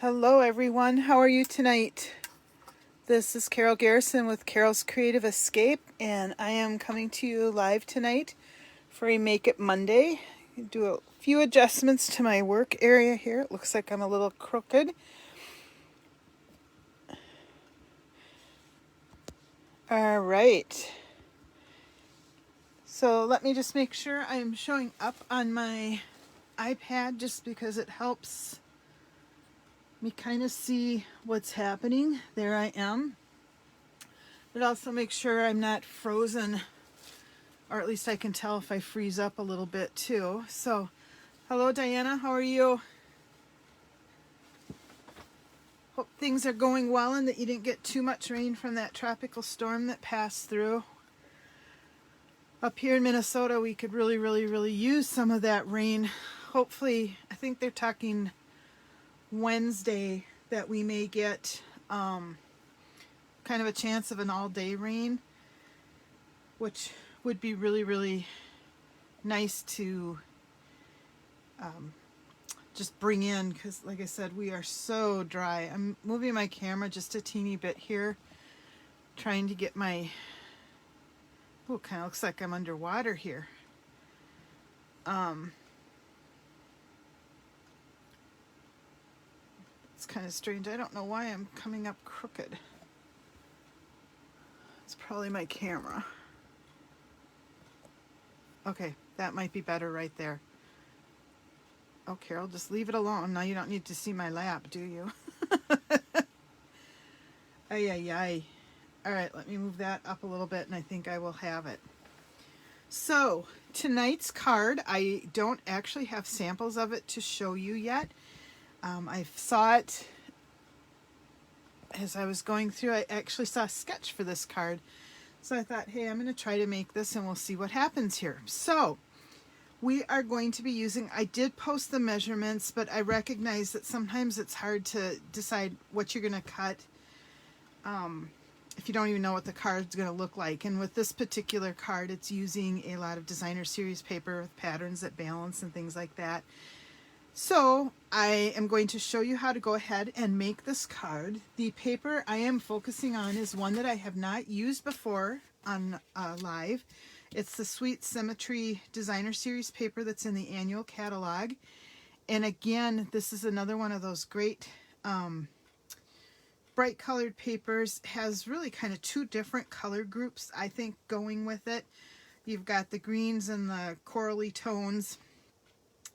Hello everyone, how are you tonight? This is Carol Garrison with Carol's Creative Escape, and I am coming to you live tonight for a Make It Monday. Do a few adjustments to my work area here. It looks like I'm a little crooked. All right. So let me just make sure I'm showing up on my iPad just because it helps me kind of see what's happening. There I am. But also make sure I'm not frozen, or at least I can tell if I freeze up a little bit too. So, hello Diana, how are you? Hope things are going well and that you didn't get too much rain from that tropical storm that passed through. Up here in Minnesota, we could really use some of that rain. Hopefully, I think they're talking Wednesday that we may get kind of a chance of an all-day rain, which would be really nice to just bring in, because like I said, we are so dry. I'm moving my camera just a teeny bit here, trying to get my, oh, kind of looks like I'm underwater here. It's kind of strange. I don't know why I'm coming up crooked. It's probably my camera. Okay, that might be better right there. Oh, Carol, just leave it alone. Now you don't need to see my lap, do you? Ay. All right, let me move that up a little bit, and I think I will have it. So, tonight's card, I don't actually have samples of it to show you yet. I saw it as I was going through. I actually saw a sketch for this card. So I thought, hey, I'm going to try to make this and we'll see what happens here. So we are going to be using, I did post the measurements, but I recognize that sometimes it's hard to decide what you're going to cut if you don't even know what the card's going to look like. And with this particular card, it's using a lot of designer series paper with patterns that balance and things like that. So I am going to show you how to go ahead and make this card. The paper I am focusing on is one that I have not used before on live. It's the Sweet Symmetry Designer Series paper that's in the annual catalog. And again, this is another one of those great bright colored papers. Has really kind of two different color groups, I think, going with it. You've got the greens and the corally tones.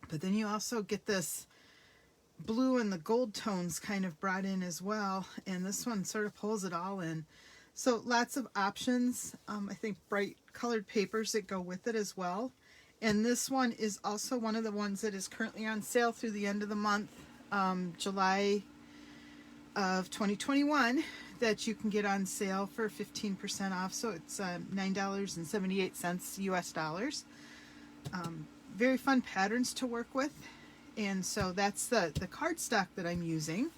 But then you also get this blue and the gold tones kind of brought in as well. And this one sort of pulls it all in. So lots of options. I think bright colored papers that go with it as well. And this one is also one of the ones that is currently on sale through the end of the month, July of 2021, that you can get on sale for 15% off. So it's $9.78 US dollars. Very fun patterns to work with, and so that's the cardstock that I'm using.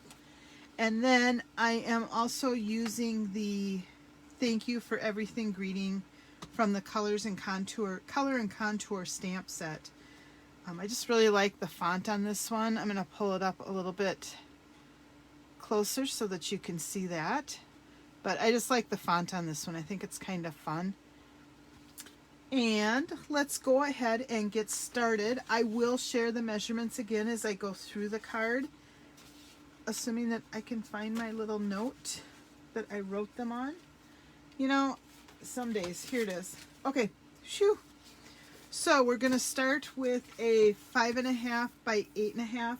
And then I am also using the Thank You for Everything greeting from the Color and Contour stamp set. I just really like the font on this one. I'm going to pull it up a little bit closer so that you can see that, but I just like the font on this one. I think it's kind of fun. And let's go ahead and get started. I will share the measurements again as I go through the card, assuming that I can find my little note that I wrote them on. You know, some days. Here it is. Okay, shoo. So we're going to start with a 5.5 by 8.5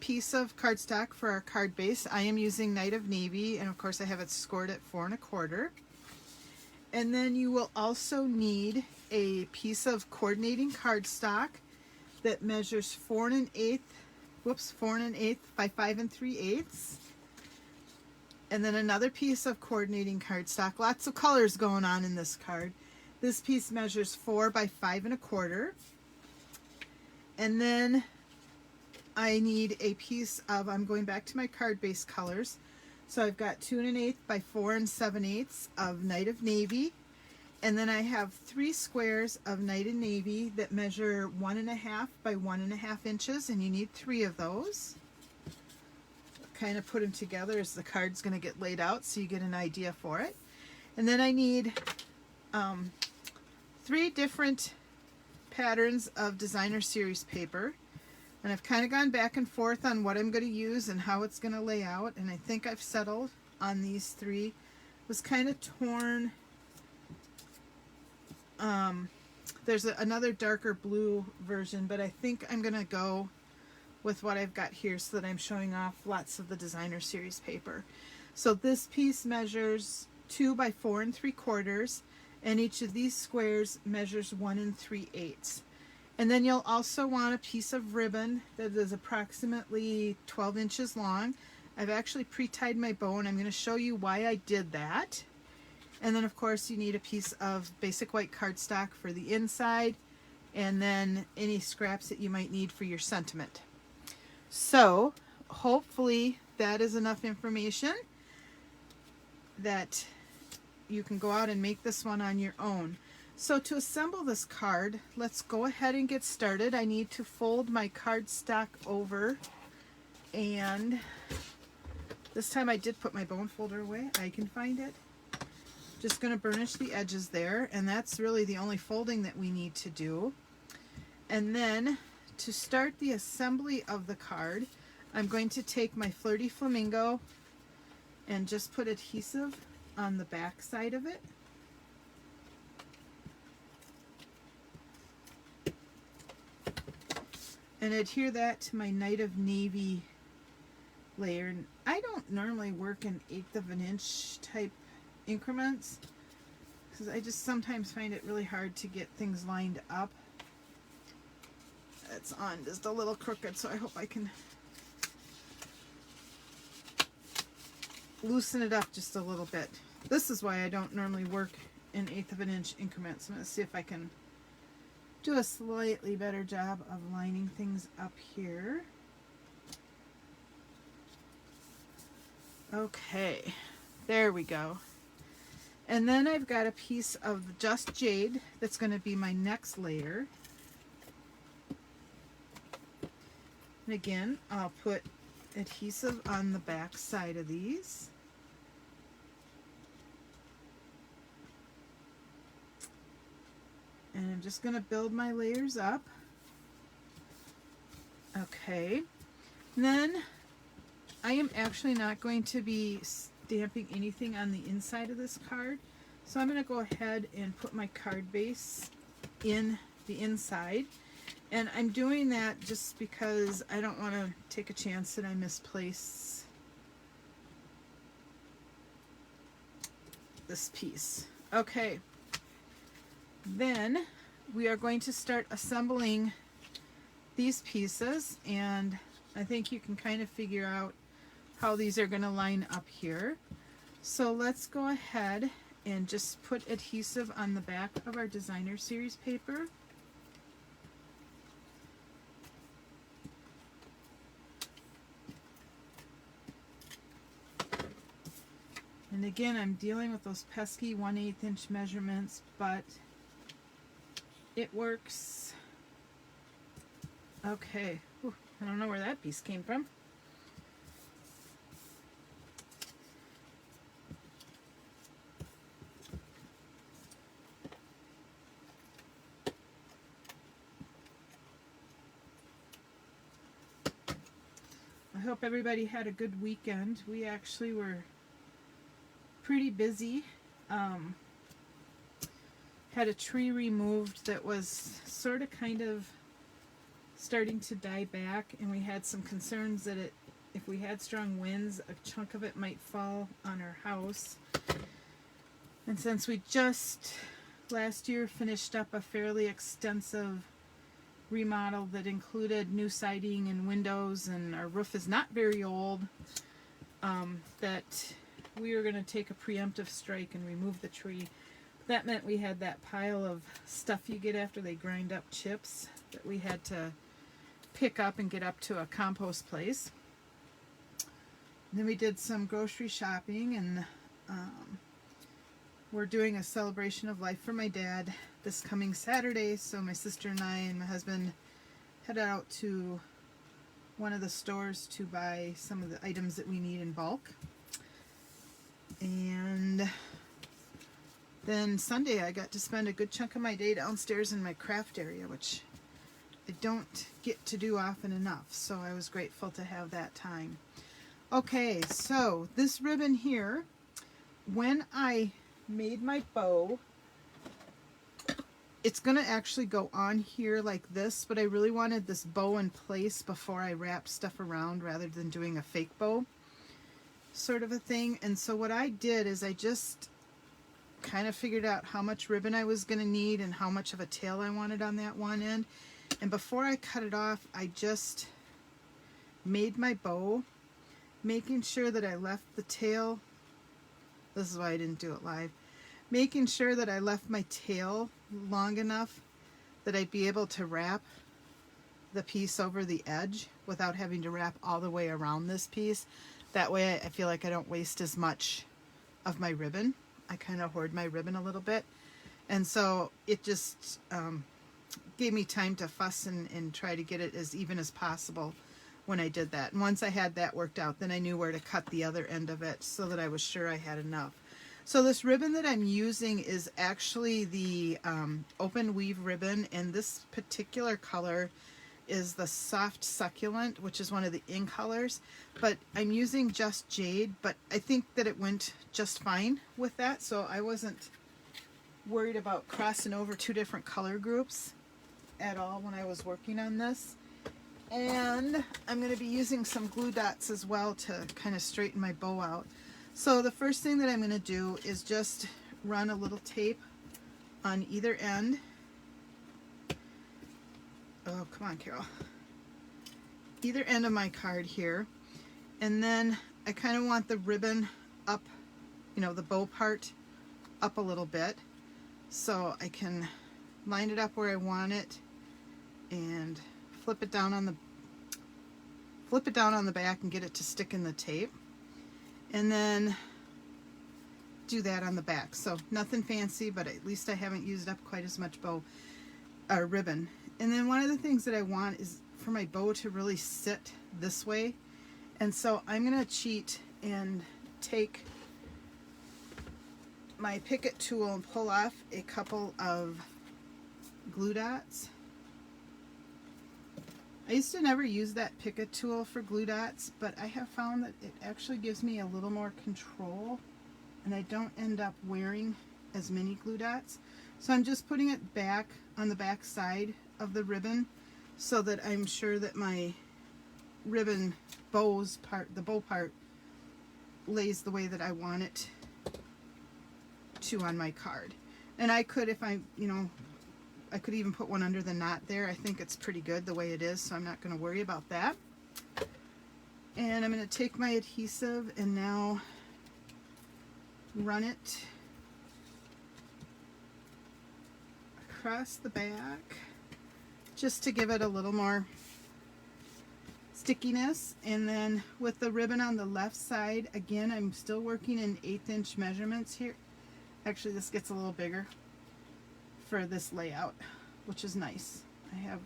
piece of cardstock for our card base. I am using Night of Navy, and of course I have it scored at 4 1/4. And then you will also need a piece of coordinating cardstock that measures 4 1/8 by 5 3/8. And then another piece of coordinating cardstock. Lots of colors going on in this card. This piece measures 4 by 5 1/4. And then I need a piece of, I'm going back to my card base colors. So I've got 2 1/8 by 4 7/8 of Night of Navy. And then I have 3 squares of Night of Navy that measure 1.5 by 1.5 inches, and you need 3 of those. kind of put them together as the card's going to get laid out so you get an idea for it. And then I need 3 different patterns of designer series paper. And I've kind of gone back and forth on what I'm going to use and how it's going to lay out. And I think I've settled on these 3. It was kind of torn. There's another darker blue version, but I think I'm going to go with what I've got here so that I'm showing off lots of the designer series paper. So this piece measures 2 by 4 3/4, and each of these squares measures 1 3/8. And then you'll also want a piece of ribbon that is approximately 12 inches long. I've actually pre-tied my bow, and I'm going to show you why I did that. And then of course you need a piece of basic white cardstock for the inside, and then any scraps that you might need for your sentiment. So hopefully that is enough information that you can go out and make this one on your own. So to assemble this card, let's go ahead and get started. I need to fold my cardstock over, and this time I did put my bone folder away. I can find it. Just going to burnish the edges there, and that's really the only folding that we need to do. And then to start the assembly of the card, I'm going to take my Flirty Flamingo and just put adhesive on the back side of it. And adhere that to my Night of Navy layer. And I don't normally work in 1/8 of an inch type increments because I just sometimes find it really hard to get things lined up. It's on just a little crooked, so I hope I can loosen it up just a little bit. This is why I don't normally work in 1/8 of an inch increments. I'm going to see if I can do a slightly better job of lining things up here. Okay, there we go. And then I've got a piece of Just Jade that's going to be my next layer. And again, I'll put adhesive on the back side of these. And I'm just going to build my layers up. Okay. And then I am actually not going to be stamping anything on the inside of this card. So I'm going to go ahead and put my card base in the inside. And I'm doing that just because I don't want to take a chance that I misplace this piece. Okay. Then we are going to start assembling these pieces, and I think you can kind of figure out how these are going to line up here. So let's go ahead and just put adhesive on the back of our designer series paper. And again, I'm dealing with those pesky 1/8 inch measurements, but it works. Okay. Whew, I don't know where that piece came from. I hope everybody had a good weekend. We actually were pretty busy. Had a tree removed that was sort of kind of starting to die back, and we had some concerns that if we had strong winds, a chunk of it might fall on our house. And since we just last year finished up a fairly extensive remodel that included new siding and windows, and our roof is not very old, that we were going to take a preemptive strike and remove the tree. That meant we had that pile of stuff you get after they grind up chips that we had to pick up and get up to a compost place. And then we did some grocery shopping, and we're doing a celebration of life for my dad this coming Saturday, so my sister and I and my husband head out to one of the stores to buy some of the items that we need in bulk. And then Sunday I got to spend a good chunk of my day downstairs in my craft area, which I don't get to do often enough, so I was grateful to have that time. Okay, so this ribbon here, when I made my bow, it's going to actually go on here like this, but I really wanted this bow in place before I wrap stuff around rather than doing a fake bow sort of a thing. And so what I did is I just kind of figured out how much ribbon I was going to need and how much of a tail I wanted on that one end. And before I cut it off, I just made my bow, making sure that I left the tail, this is why I didn't do it live, making sure that I left my tail long enough that I'd be able to wrap the piece over the edge without having to wrap all the way around this piece. That way I feel like I don't waste as much of my ribbon. I kind of hoard my ribbon a little bit. And so it just gave me time to fuss and try to get it as even as possible when I did that. And once I had that worked out, then I knew where to cut the other end of it so that I was sure I had enough. So this ribbon that I'm using is actually the open weave ribbon, and this particular color is the Soft Succulent, which is one of the in colors. But I'm using Just Jade, but I think that it went just fine with that, so I wasn't worried about crossing over two different color groups at all when I was working on this. And I'm going to be using some glue dots as well to kind of straighten my bow out. So the first thing that I'm going to do is just run a little tape on either end. Oh, come on, Carol. Either end of my card here. And then I kind of want the ribbon up, you know, the bow part up a little bit, so I can line it up where I want it and flip it down on the back and get it to stick in the tape. And then do that on the back. So nothing fancy, but at least I haven't used up quite as much bow or ribbon. And then one of the things that I want is for my bow to really sit this way. And so I'm going to cheat and take my Picket tool and pull off a couple of glue dots. I used to never use that Picket tool for glue dots, but I have found that it actually gives me a little more control and I don't end up wearing as many glue dots. So I'm just putting it back on the back side of the ribbon so that I'm sure that my ribbon bows part, the bow part, lays the way that I want it to on my card. And I could, if I, you know, I could even put one under the knot there. I think it's pretty good the way it is, so I'm not going to worry about that. And I'm going to take my adhesive and now run it across the back just to give it a little more stickiness. And then with the ribbon on the left side, again, I'm still working in 1/8 inch measurements here. Actually, this gets a little bigger for this layout, which is nice. I have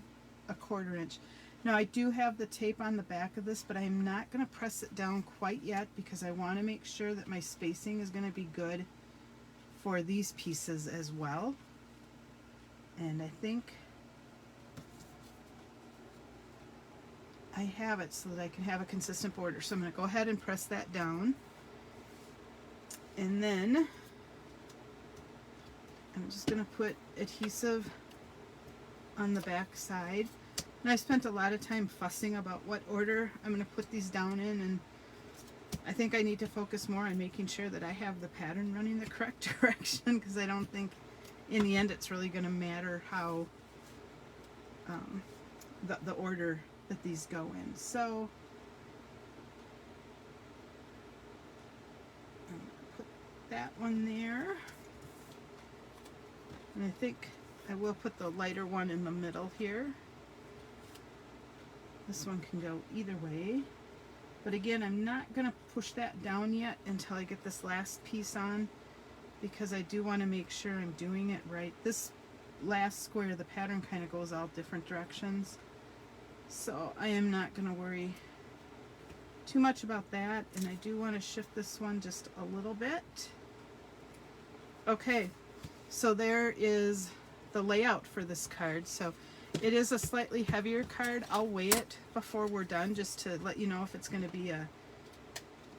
a 1/4 inch. Now I do have the tape on the back of this, but I'm not going to press it down quite yet because I want to make sure that my spacing is going to be good for these pieces as well. And I think I have it so that I can have a consistent border. So I'm going to go ahead and press that down. And then I'm just going to put adhesive on the back side. And I spent a lot of time fussing about what order I'm going to put these down in, and I think I need to focus more on making sure that I have the pattern running the correct direction, because I don't think in the end it's really going to matter how the order that these go in. So I'm going to put that one there. And I think I will put the lighter one in the middle here. This one can go either way. But again, I'm not going to push that down yet until I get this last piece on, because I do want to make sure I'm doing it right. This last square, the pattern kind of goes all different directions. So I am not going to worry too much about that, and I do want to shift this one just a little bit. Okay, so there is the layout for this card. So it is a slightly heavier card. I'll weigh it before we're done just to let you know if it's going to be a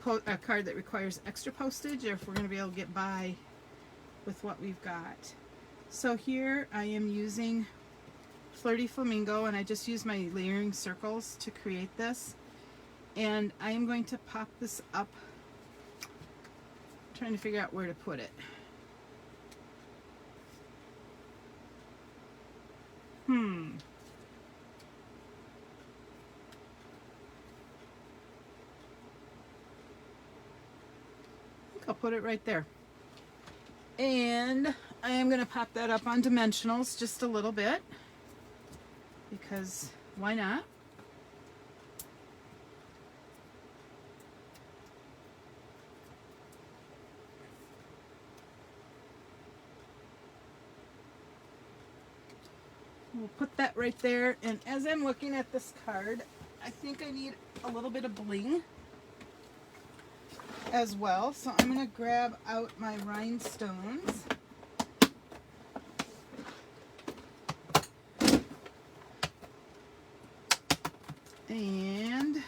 card that requires extra postage or if we're going to be able to get by with what we've got. So here I am using Flirty Flamingo, and I just use my layering circles to create this. And I am going to pop this up, trying to figure out where to put it. I think I'll put it right there. And I am going to pop that up on dimensionals just a little bit, because why not? We'll put that right there. And as I'm looking at this card, I think I need a little bit of bling as well. So I'm going to grab out my rhinestones. And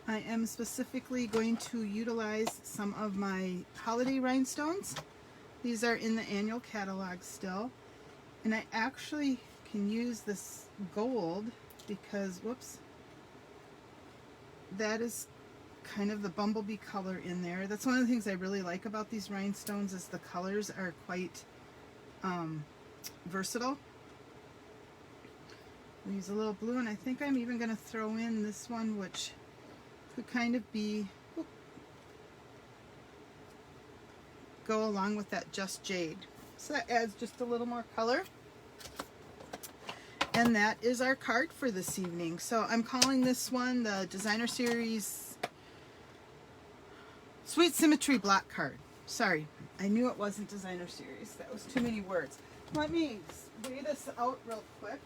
I am specifically going to utilize some of my holiday rhinestones. These are in the annual catalog still. And I actually can use this gold because, whoops, that is kind of the bumblebee color in there. That's one of the things I really like about these rhinestones, is the colors are quite versatile. I'll use a little blue, and I think I'm even going to throw in this one, which could kind of be, go along with that Just Jade. So that adds just a little more color. And that is our card for this evening. So I'm calling this one the Designer Series Sweet Symmetry Block Card. Sorry, I knew it wasn't Designer Series. That was too many words. Let me weigh this out real quick.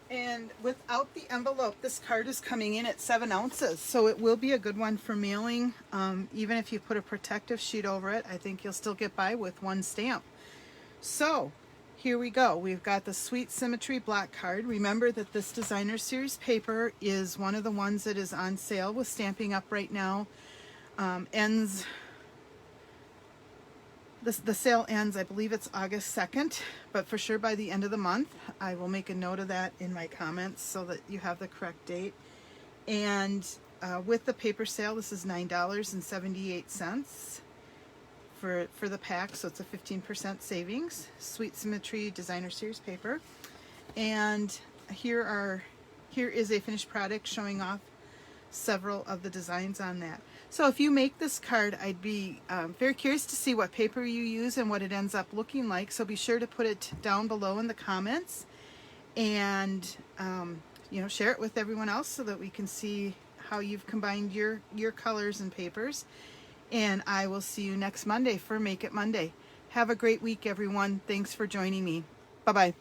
And without the envelope, this card is coming in at 7 ounces, so it will be a good one for mailing. Even if you put a protective sheet over it, I think you'll still get by with one stamp. So here we go. We've got the Sweet Symmetry Block Card. Remember that this Designer Series paper is one of the ones that is on sale with Stamping Up right now. The sale ends, I believe it's August 2nd, but for sure by the end of the month. I will make a note of that in my comments so that you have the correct date. And with the paper sale, this is $9.78 for the pack, so it's a 15% savings. Sweet Symmetry Designer Series paper. And here is a finished product showing off several of the designs on that. So if you make this card, I'd be very curious to see what paper you use and what it ends up looking like. So be sure to put it down below in the comments, and share it with everyone else so that we can see how you've combined your colors and papers. And I will see you next Monday for Make It Monday. Have a great week, everyone. Thanks for joining me. Bye-bye.